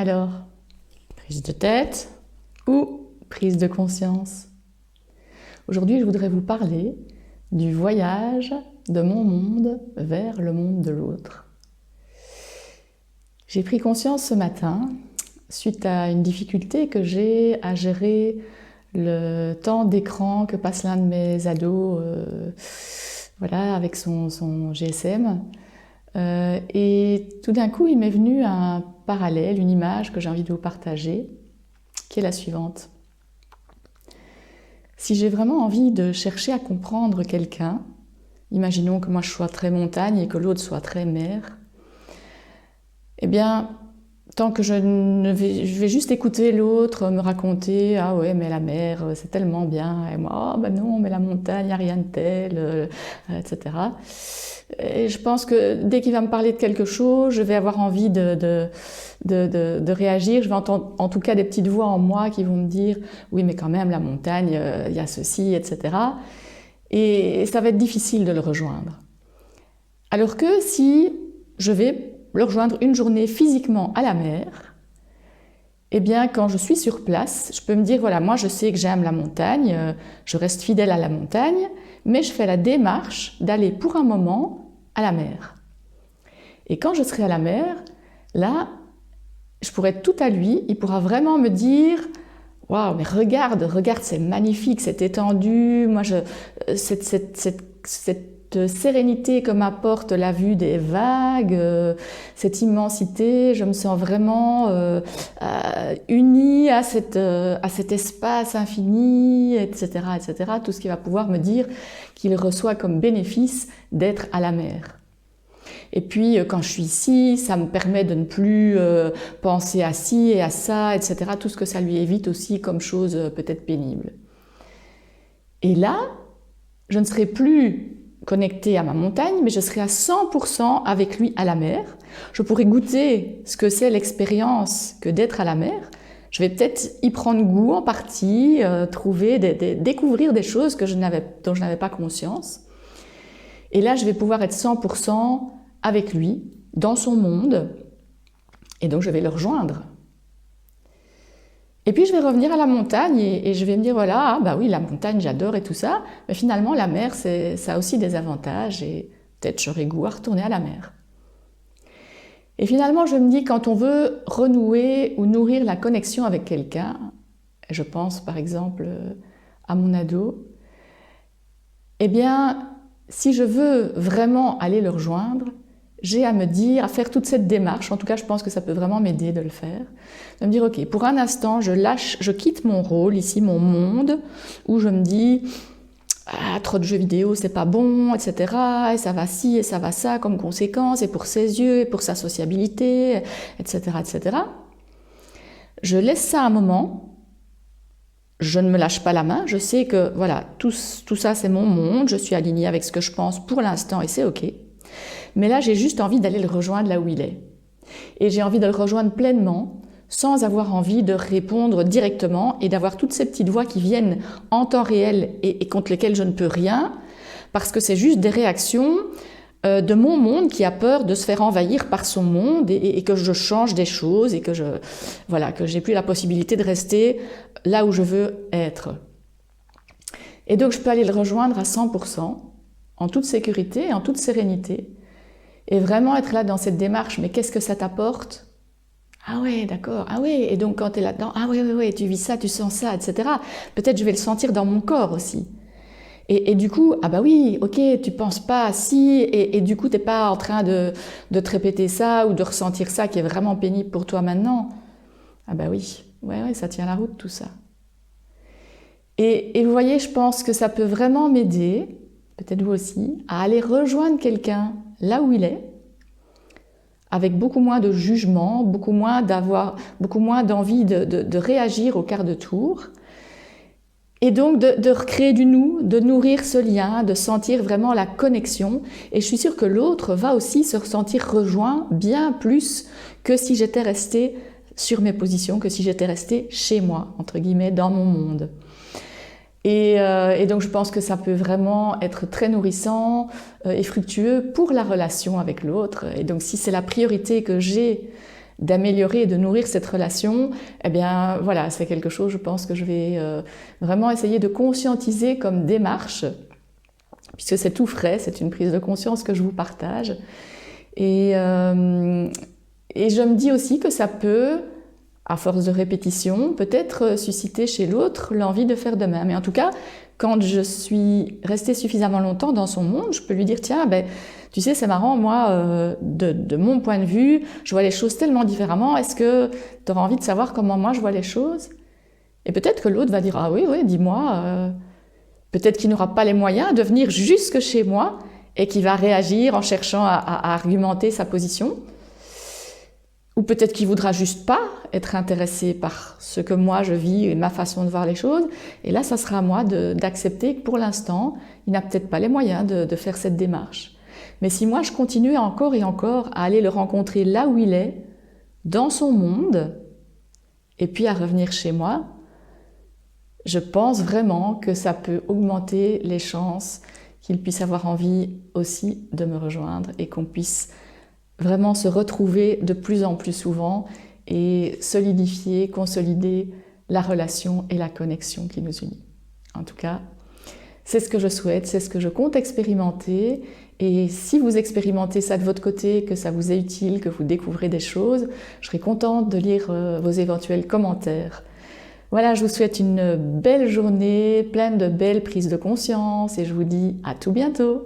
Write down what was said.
Alors, prise de tête ou prise de conscience? Aujourd'hui, je voudrais vous parler du voyage de mon monde vers le monde de l'autre. J'ai pris conscience ce matin, suite à une difficulté que j'ai à gérer le temps d'écran que passe l'un de mes ados avec son GSM. Et tout d'un coup, il m'est venu un parallèle, une image que j'ai envie de vous partager, qui est la suivante. Si j'ai vraiment envie de chercher à comprendre quelqu'un, imaginons que moi je sois très montagne et que l'autre soit très mer, eh bien, tant que je vais juste écouter l'autre me raconter « Ah ouais, mais la mer, c'est tellement bien » et moi « Ah ben non, mais la montagne, il n'y a rien de tel, etc. » Et je pense que dès qu'il va me parler de quelque chose, je vais avoir envie de réagir. Je vais entendre en tout cas des petites voix en moi qui vont me dire « Oui, mais quand même, la montagne, il y a ceci, etc. » Et ça va être difficile de le rejoindre. Alors que si je vais le rejoindre une journée physiquement à la mer, eh bien, quand je suis sur place, je peux me dire, voilà, moi je sais que j'aime la montagne, je reste fidèle à la montagne, mais je fais la démarche d'aller pour un moment à la mer. Et quand je serai à la mer, là, je pourrai être tout à lui, il pourra vraiment me dire, waouh, mais regarde, c'est magnifique, c'est étendu, moi cette sérénité que m'apporte la vue des vagues, cette immensité, je me sens vraiment unie à cet espace infini, etc., etc. Tout ce qui va pouvoir me dire qu'il reçoit comme bénéfice d'être à la mer. Et puis, quand je suis ici, ça me permet de ne plus penser à ci et à ça, etc. Tout ce que ça lui évite aussi comme chose peut-être pénible. Et là, je ne serai plus connectée à ma montagne, mais je serai à 100% avec lui à la mer. Je pourrai goûter ce que c'est l'expérience que d'être à la mer. Je vais peut-être y prendre goût en partie, découvrir des choses dont je n'avais pas conscience. Et là, je vais pouvoir être 100% avec lui, dans son monde, et donc je vais le rejoindre. Et puis je vais revenir à la montagne et je vais me dire, voilà, ah bah oui, la montagne, j'adore et tout ça, mais finalement, la mer, ça a aussi des avantages et peut-être j'aurai goût à retourner à la mer. Et finalement, je me dis, quand on veut renouer ou nourrir la connexion avec quelqu'un, je pense par exemple à mon ado, eh bien, si je veux vraiment aller le rejoindre, j'ai à me dire, à faire toute cette démarche, en tout cas je pense que ça peut vraiment m'aider de le faire, de me dire ok, pour un instant je quitte mon rôle ici, mon monde, où je me dis trop de jeux vidéo c'est pas bon, etc. Et ça va ci et ça va ça comme conséquence, et pour ses yeux, et pour sa sociabilité, etc. etc. Je laisse ça un moment, je ne me lâche pas la main, je sais que voilà, tout ça c'est mon monde, je suis alignée avec ce que je pense pour l'instant et c'est ok. Mais là, j'ai juste envie d'aller le rejoindre là où il est. Et j'ai envie de le rejoindre pleinement, sans avoir envie de répondre directement et d'avoir toutes ces petites voix qui viennent en temps réel et contre lesquelles je ne peux rien, parce que c'est juste des réactions de mon monde qui a peur de se faire envahir par son monde et que je change des choses et que j'ai plus la possibilité de rester là où je veux être. Et donc, je peux aller le rejoindre à 100%, en toute sécurité, en toute sérénité, et vraiment être là dans cette démarche, mais qu'est-ce que ça t'apporte? Ah ouais, d'accord, ah ouais, et donc quand tu es là-dedans, ah ouais, tu vis ça, tu sens ça, etc. Peut-être je vais le sentir dans mon corps aussi. Et du coup, ah bah oui, ok, tu penses pas à ci, et du coup t'es pas en train de te répéter ça ou de ressentir ça qui est vraiment pénible pour toi maintenant. Ah bah oui, ouais, ça tient la route tout ça. Et vous voyez, je pense que ça peut vraiment m'aider, peut-être vous aussi, à aller rejoindre quelqu'un là où il est, avec beaucoup moins de jugement, beaucoup moins d'envie de réagir au quart de tour, et donc de recréer du nous, de nourrir ce lien, de sentir vraiment la connexion. Et je suis sûre que l'autre va aussi se ressentir rejoint bien plus que si j'étais restée sur mes positions, que si j'étais restée chez moi, entre guillemets, dans mon monde. Et donc je pense que ça peut vraiment être très nourrissant et fructueux pour la relation avec l'autre. Et donc si c'est la priorité que j'ai d'améliorer et de nourrir cette relation, eh bien voilà, c'est quelque chose, je pense, que je vais vraiment essayer de conscientiser comme démarche, puisque c'est tout frais, c'est une prise de conscience que je vous partage. Et je me dis aussi que ça peut, à force de répétition, peut-être susciter chez l'autre l'envie de faire de même. Et en tout cas, quand je suis restée suffisamment longtemps dans son monde, je peux lui dire, tiens, ben, tu sais, c'est marrant, moi, de mon point de vue, je vois les choses tellement différemment, est-ce que tu auras envie de savoir comment moi je vois les choses? Et peut-être que l'autre va dire, ah oui, oui, dis-moi, peut-être qu'il n'aura pas les moyens de venir jusque chez moi et qu'il va réagir en cherchant à argumenter sa position. Ou peut-être qu'il voudra juste pas être intéressé par ce que moi je vis et ma façon de voir les choses. Et là, ça sera à moi d'accepter que pour l'instant, il n'a peut-être pas les moyens de faire cette démarche. Mais si moi je continue encore et encore à aller le rencontrer là où il est, dans son monde, et puis à revenir chez moi, je pense vraiment que ça peut augmenter les chances qu'il puisse avoir envie aussi de me rejoindre et qu'on puisse vraiment se retrouver de plus en plus souvent et solidifier, consolider la relation et la connexion qui nous unit. En tout cas, c'est ce que je souhaite, c'est ce que je compte expérimenter. Et si vous expérimentez ça de votre côté, que ça vous est utile, que vous découvrez des choses, je serai contente de lire vos éventuels commentaires. Voilà, je vous souhaite une belle journée, pleine de belles prises de conscience et je vous dis à tout bientôt.